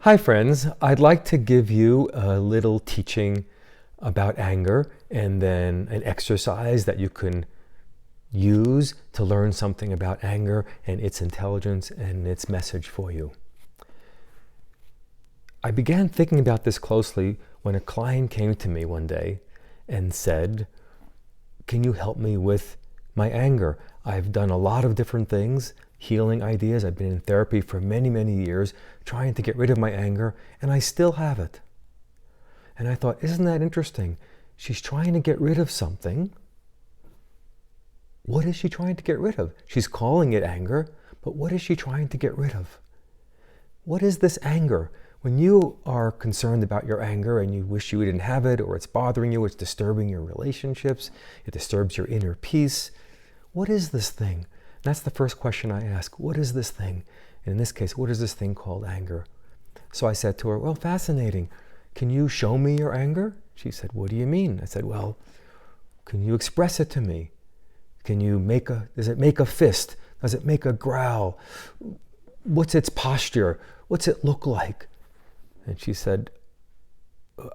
Hi friends, I'd like to give you a little teaching about anger and then an exercise that you can use to learn something about anger and its intelligence and its message for you. I began thinking about this closely when a client came to me one day and said, "Can you help me with my anger? I've done a lot of different things, healing ideas. I've been in therapy for many, many years, trying to get rid of my anger, and I still have it." And I thought, isn't that interesting? She's trying to get rid of something. What is she trying to get rid of? She's calling it anger, but what is she trying to get rid of? What is this anger? When you are concerned about your anger and you wish you didn't have it, or it's bothering you, it's disturbing your relationships, it disturbs your inner peace, what is this thing? That's the first question I ask. What is this thing? And in this case, what is this thing called anger? So I said to her, well, fascinating. Can you show me your anger? She said, what do you mean? I said, well, can you express it to me? Does it make a fist? Does it make a growl? What's its posture? What's it look like? And she said,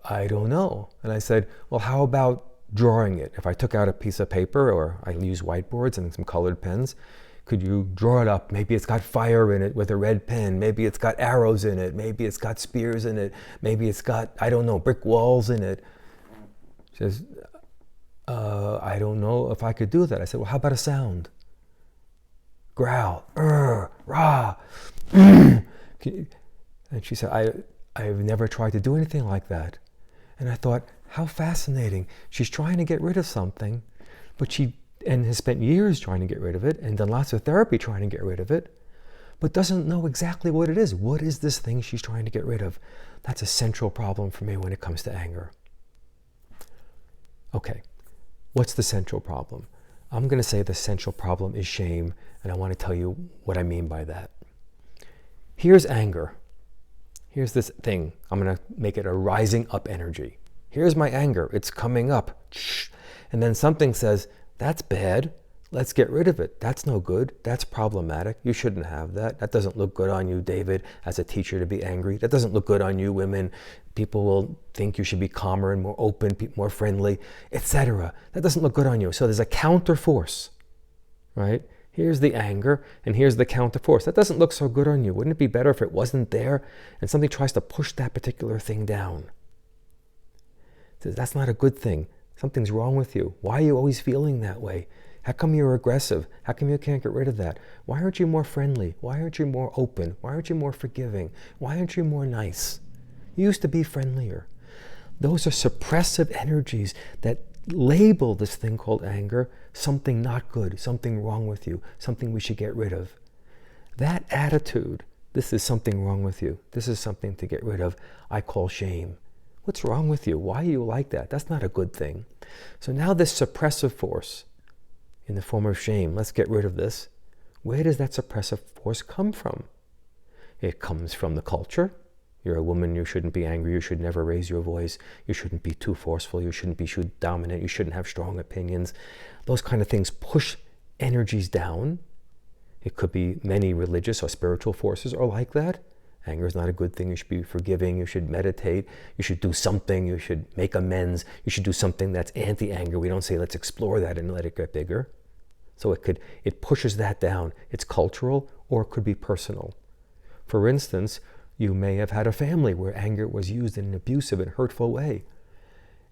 I don't know. And I said, well, how about drawing it? If I took out a piece of paper, or I use whiteboards and some colored pens, could you draw it up? Maybe it's got fire in it with a red pen. Maybe it's got arrows in it. Maybe it's got spears in it. Maybe it's got, I don't know, brick walls in it. She says, I don't know if I could do that. I said, well, how about a sound? Growl, rah. And she said, I've never tried to do anything like that. And I thought, how fascinating. She's trying to get rid of something, and has spent years trying to get rid of it and done lots of therapy trying to get rid of it, but doesn't know exactly what it is. What is this thing she's trying to get rid of? That's a central problem for me when it comes to anger. Okay, what's the central problem? I'm going to say the central problem is shame, and I want to tell you what I mean by that. Here's anger. Here's this thing. I'm going to make it a rising up energy. Here's my anger. It's coming up. And then something says, that's bad. Let's get rid of it. That's no good. That's problematic. You shouldn't have that. That doesn't look good on you, David, as a teacher, to be angry. That doesn't look good on you, women. People will think you should be calmer and more open, more friendly, etc. That doesn't look good on you. So there's a counter force, right? Here's the anger, and here's the counter force. That doesn't look so good on you. Wouldn't it be better if it wasn't there and something tries to push that particular thing down? That's not a good thing. Something's wrong with you. Why are you always feeling that way? How come you're aggressive? How come you can't get rid of that? Why aren't you more friendly? Why aren't you more open? Why aren't you more forgiving? Why aren't you more nice? You used to be friendlier. Those are suppressive energies that label this thing called anger something not good, something wrong with you, something we should get rid of. That attitude, this is something wrong with you, this is something to get rid of, I call shame. What's wrong with you? Why are you like that? That's not a good thing. So now this suppressive force in the form of shame, let's get rid of this. Where does that suppressive force come from? It comes from the culture. You're a woman, you shouldn't be angry, you should never raise your voice, you shouldn't be too forceful, you shouldn't be too dominant, you shouldn't have strong opinions. Those kind of things push energies down. It could be many religious or spiritual forces are like that. Anger is not a good thing. You should be forgiving, you should meditate, you should do something, you should make amends, you should do something that's anti-anger. We don't say let's explore that and let it get bigger. So it pushes that down. It's cultural, or it could be personal. For instance, you may have had a family where anger was used in an abusive and hurtful way.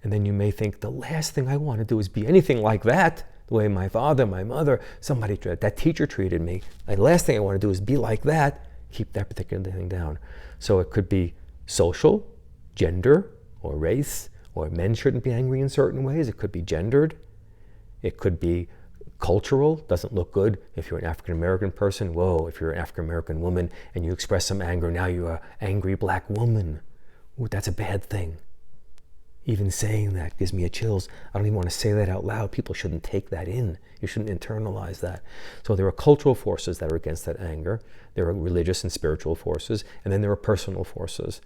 And then you may think, the last thing I want to do is be anything like that, the way my father, my mother, that teacher treated me. The last thing I want to do is be like that. Keep that particular thing down. So it could be social, gender, or race, or men shouldn't be angry in certain ways. It could be gendered. It could be cultural, doesn't look good. If you're an African-American person, whoa, if you're an African-American woman and you express some anger, now you're an angry black woman. Ooh, that's a bad thing. Even saying that gives me a chills. I don't even want to say that out loud. People shouldn't take that in. You shouldn't internalize that. So there are cultural forces that are against that anger. There are religious and spiritual forces, and then there are personal forces.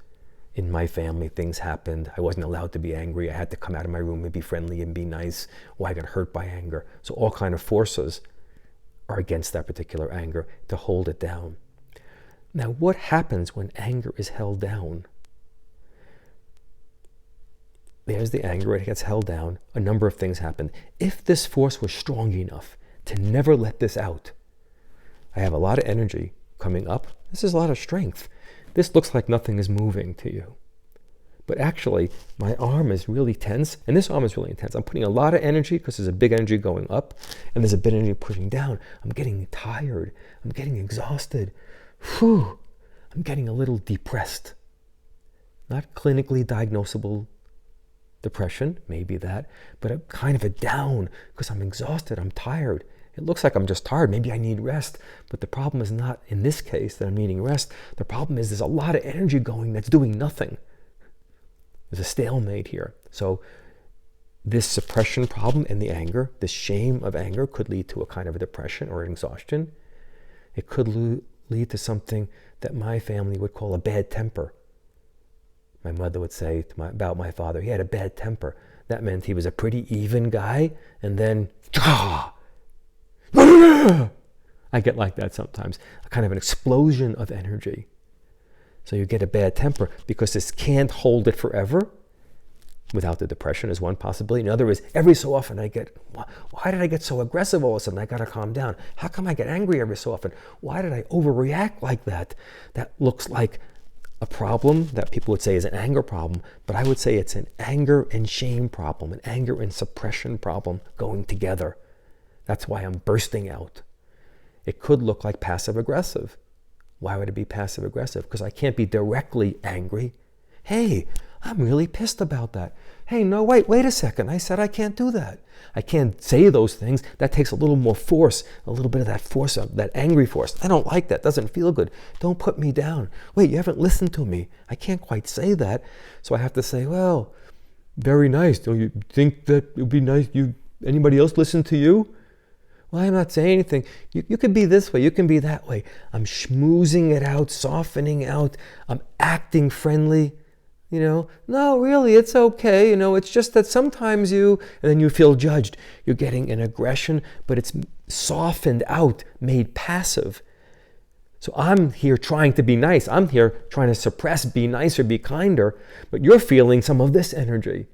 In my family, things happened. I wasn't allowed to be angry. I had to come out of my room and be friendly and be nice. Or I got hurt by anger. So all kind of forces are against that particular anger to hold it down. Now, what happens when anger is held down? There's the anger, it gets held down. A number of things happen. If this force was strong enough to never let this out, I have a lot of energy coming up. This is a lot of strength. This looks like nothing is moving to you. But actually, my arm is really tense, and this arm is really intense. I'm putting a lot of energy because there's a big energy going up, and there's a big energy pushing down. I'm getting tired. I'm getting exhausted. Whew. I'm getting a little depressed. Not clinically diagnosable depression, maybe that, but a kind of a down because I'm exhausted, I'm tired. It looks like I'm just tired. Maybe I need rest. But the problem is not in this case that I'm needing rest. The problem is there's a lot of energy going that's doing nothing. There's a stalemate here. So this suppression problem and the anger, this shame of anger could lead to a kind of a depression or an exhaustion. It could lead to something that my family would call a bad temper. My mother would say about my father, he had a bad temper. That meant he was a pretty even guy, and then, I get like that sometimes, a kind of an explosion of energy. So you get a bad temper because this can't hold it forever. Without the depression is one possibility. Another is every so often I get, why did I get so aggressive all of a sudden? I got to calm down. How come I get angry every so often? Why did I overreact like that? That looks like a problem that people would say is an anger problem, but I would say it's an anger and shame problem, an anger and suppression problem going together. That's why I'm bursting out. It could look like passive aggressive. Why would it be passive aggressive? Because I can't be directly angry. Hey, I'm really pissed about that. Hey, no, wait a second. I said I can't do that. I can't say those things. That takes a little more force, a little bit of that force, that angry force. I don't like that. Doesn't feel good. Don't put me down. Wait, you haven't listened to me. I can't quite say that. So I have to say, well, very nice. Don't you think that it would be nice? Anybody else listen to you? Well, I'm not saying anything. You can be this way. You can be that way. I'm schmoozing it out, softening out. I'm acting friendly. No, really, it's okay. It's just that sometimes and then you feel judged. You're getting an aggression, but it's softened out, made passive. So I'm here trying to be nice. I'm here trying to suppress, be nicer, be kinder, but you're feeling some of this energy.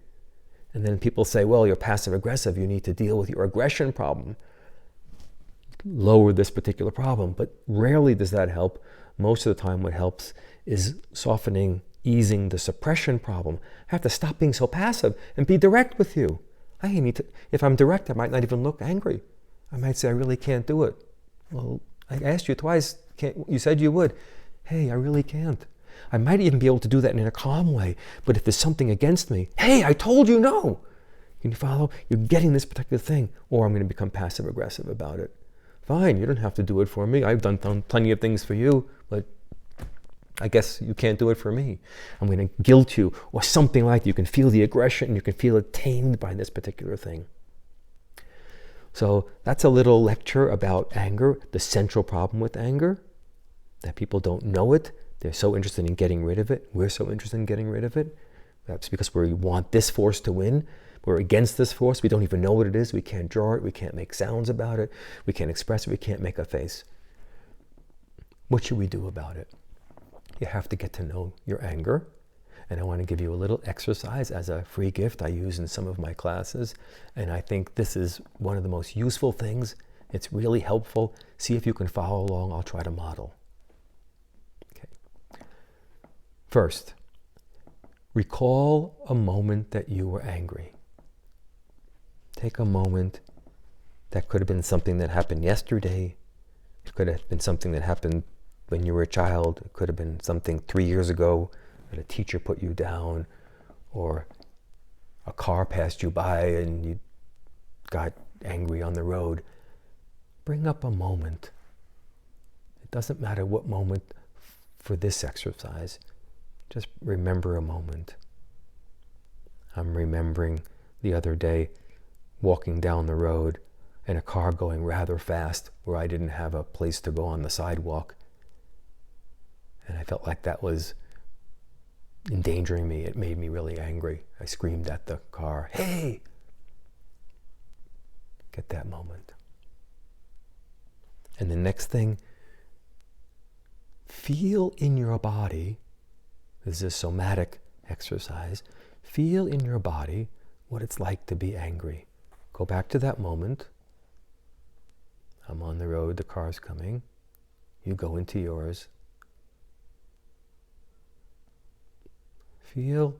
And then people say, well, you're passive aggressive. You need to deal with your aggression problem. Lower this particular problem, but rarely does that help. Most of the time what helps is softening, easing the suppression problem. I have to stop being so passive and be direct with you. If I'm direct, I might not even look angry. I might say, I really can't do it. Well, I asked you twice, you said you would. Hey, I really can't. I might even be able to do that in a calm way, but if there's something against me, hey, I told you no. Can you follow? You're getting this particular thing, or I'm going to become passive aggressive about it. Fine, you don't have to do it for me. I've done plenty of things for you, but I guess you can't do it for me. I'm going to guilt you or something like that. You can feel the aggression and you can feel it tamed by this particular thing. So that's a little lecture about anger, the central problem with anger, that people don't know it. They're so interested in getting rid of it. We're so interested in getting rid of it. That's because we want this force to win. We're against this force. We don't even know what it is. We can't draw it. We can't make sounds about it. We can't express it. We can't make a face. What should we do about it? You have to get to know your anger. And I want to give you a little exercise as a free gift I use in some of my classes. And I think this is one of the most useful things. It's really helpful. See if you can follow along. I'll try to model. Okay. First, recall a moment that you were angry. Take a moment. That could have been something that happened yesterday. It could have been something that happened when you were a child. It could have been something 3 years ago that a teacher put you down, or a car passed you by and you got angry on the road. Bring up a moment. It doesn't matter what moment for this exercise. Just remember a moment. I'm remembering the other day walking down the road and a car going rather fast where I didn't have a place to go on the sidewalk. And I felt like that was endangering me. It made me really angry. I screamed at the car, hey! Get that moment. And the next thing, Feel in your body, this is a somatic exercise, feel in your body what it's like to be angry. Go back to that moment. I'm on the road, the car's coming. You go into yours. Feel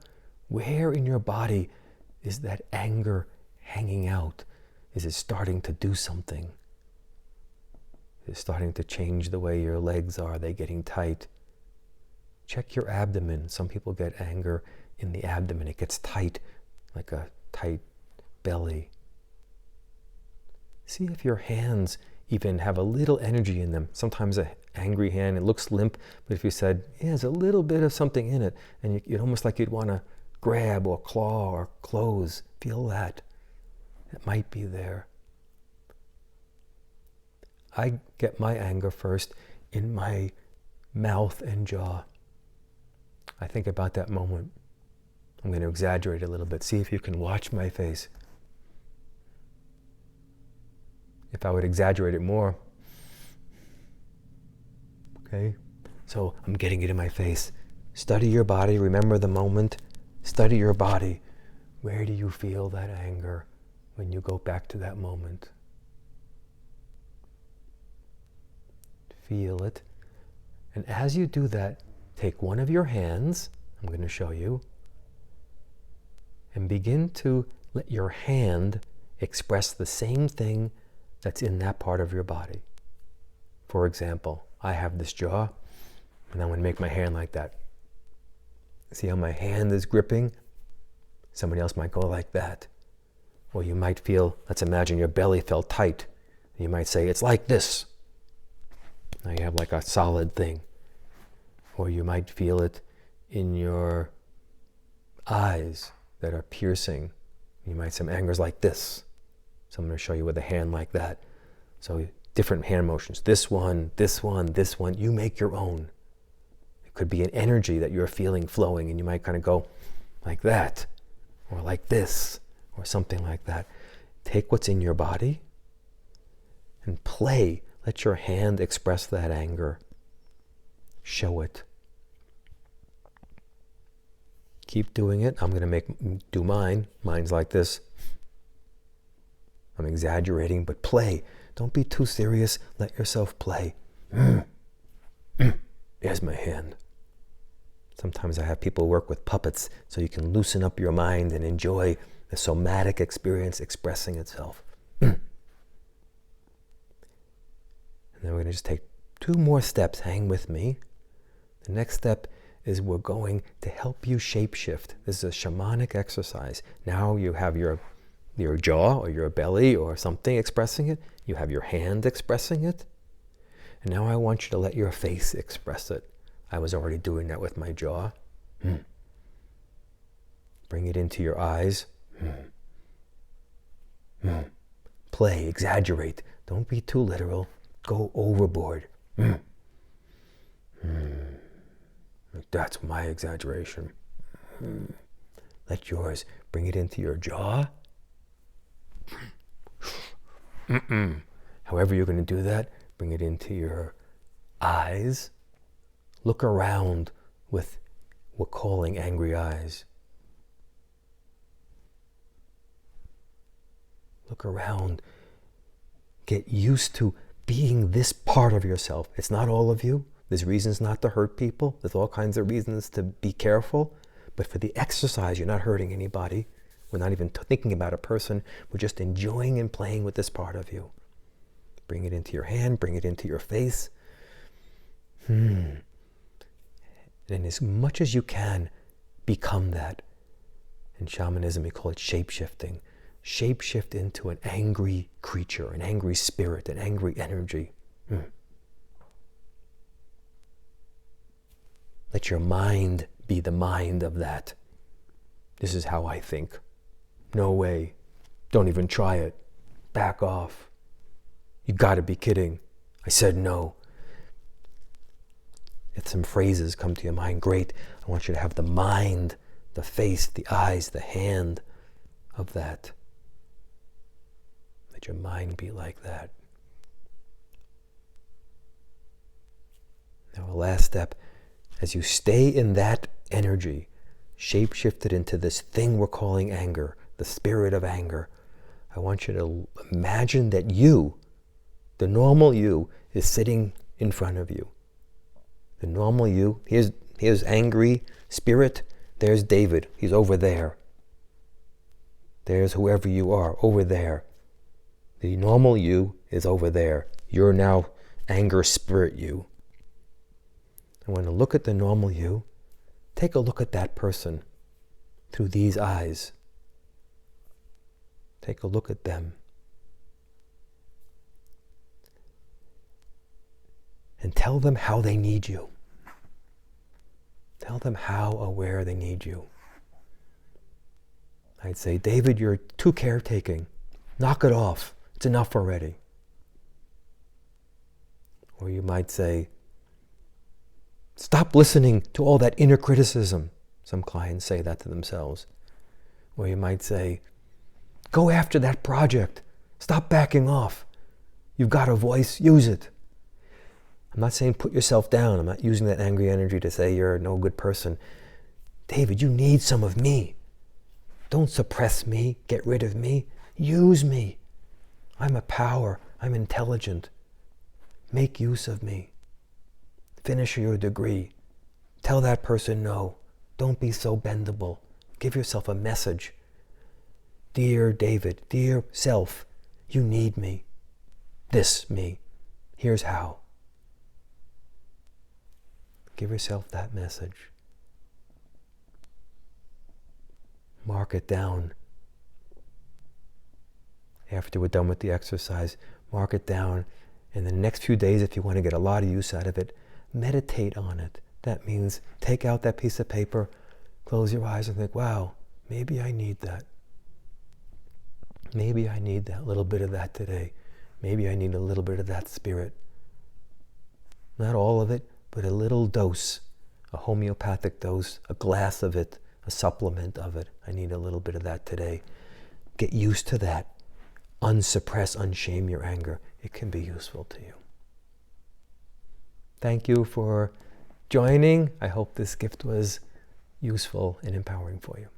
where in your body is that anger hanging out? Is it starting to do something? Is it starting to change the way your legs are? Are they getting tight? Check your abdomen. Some people get anger in the abdomen. It gets tight, like a tight belly. See if your hands even have a little energy in them. Sometimes an angry hand, it looks limp, but if you said, yeah, there's a little bit of something in it, and you'd almost like you'd want to grab or claw or close. Feel that. It might be there. I get my anger first in my mouth and jaw. I think about that moment. I'm going to exaggerate a little bit. See if you can watch my face. If I would exaggerate it more. Okay? So I'm getting it in my face. Study your body. Remember the moment. Study your body. Where do you feel that anger when you go back to that moment? Feel it. And as you do that, take one of your hands, I'm going to show you, and begin to let your hand express the same thing that's in that part of your body. For example, I have this jaw, and I'm going to make my hand like that. See how my hand is gripping? Somebody else might go like that. Or you might feel, let's imagine your belly felt tight. You might say, it's like this. Now you have like a solid thing. Or you might feel it in your eyes that are piercing. You might say, anger's like this. So I'm going to show you with a hand like that. So different hand motions. This one, this one, this one. You make your own. It could be an energy that you're feeling flowing, and you might kind of go like that, or like this, or something like that. Take what's in your body and play. Let your hand express that anger. Show it. Keep doing it. I'm going to do mine. Mine's like this. I'm exaggerating, but play. Don't be too serious. Let yourself play. There's my hand. Sometimes I have people work with puppets so you can loosen up your mind and enjoy the somatic experience expressing itself. And then we're going to just take 2 more steps. Hang with me. The next step is we're going to help you shapeshift. This is a shamanic exercise. Now you have your jaw or your belly or something expressing it. You have your hand expressing it. And now I want you to let your face express it. I was already doing that with my jaw. Bring it into your eyes. Play, exaggerate. Don't be too literal. Go overboard. That's my exaggeration. Let yours. Bring it into your jaw. However you're going to do that, bring it into your eyes. Look around with we're calling angry eyes. Look around. Get used to being this part of yourself. It's not all of you. There's reasons not to hurt people. There's all kinds of reasons to be careful. But for the exercise, you're not hurting anybody. We're not even thinking about a person. We're just enjoying and playing with this part of you. Bring it into your hand. Bring it into your face. And as much as you can, become that. In shamanism, we call it shapeshifting. Shapeshift into an angry creature, an angry spirit, an angry energy. Let your mind be the mind of that. This is how I think. No way. Don't even try it. Back off. You gotta be kidding. I said no. If some phrases come to your mind, great. I want you to have the mind, the face, the eyes, the hand of that. Let your mind be like that. Now, the last step, as you stay in that energy, shape-shifted into this thing we're calling anger, the spirit of anger, I want you to imagine that you, the normal you, is sitting in front of you. The normal you, here's angry spirit, there's David, he's over there. There's whoever you are, over there. The normal you is over there. You're now anger spirit you. I want to look at the normal you. Take a look at that person through these eyes. Take a look at them. And tell them how they need you. Tell them how aware they need you. I'd say, David, you're too caretaking. Knock it off. It's enough already. Or you might say, stop listening to all that inner criticism. Some clients say that to themselves. Or you might say, go after that project. Stop backing off. You've got a voice, use it. I'm not saying put yourself down. I'm not using that angry energy to say you're no good person. David, you need some of me. Don't suppress me, get rid of me. Use me. I'm a power. I'm intelligent. Make use of me. Finish your degree. Tell that person no. Don't be so bendable. Give yourself a message. Dear David, dear self, you need me. This me. Here's how. Give yourself that message. Mark it down. After we're done with the exercise, mark it down. In the next few days, if you want to get a lot of use out of it, meditate on it. That means take out that piece of paper, close your eyes and think, wow, maybe I need that. Maybe I need that little bit of that today. Maybe I need a little bit of that spirit. Not all of it, but a little dose, a homeopathic dose, a glass of it, a supplement of it. I need a little bit of that today. Get used to that. Unsuppress, unshame your anger. It can be useful to you. Thank you for joining. I hope this gift was useful and empowering for you.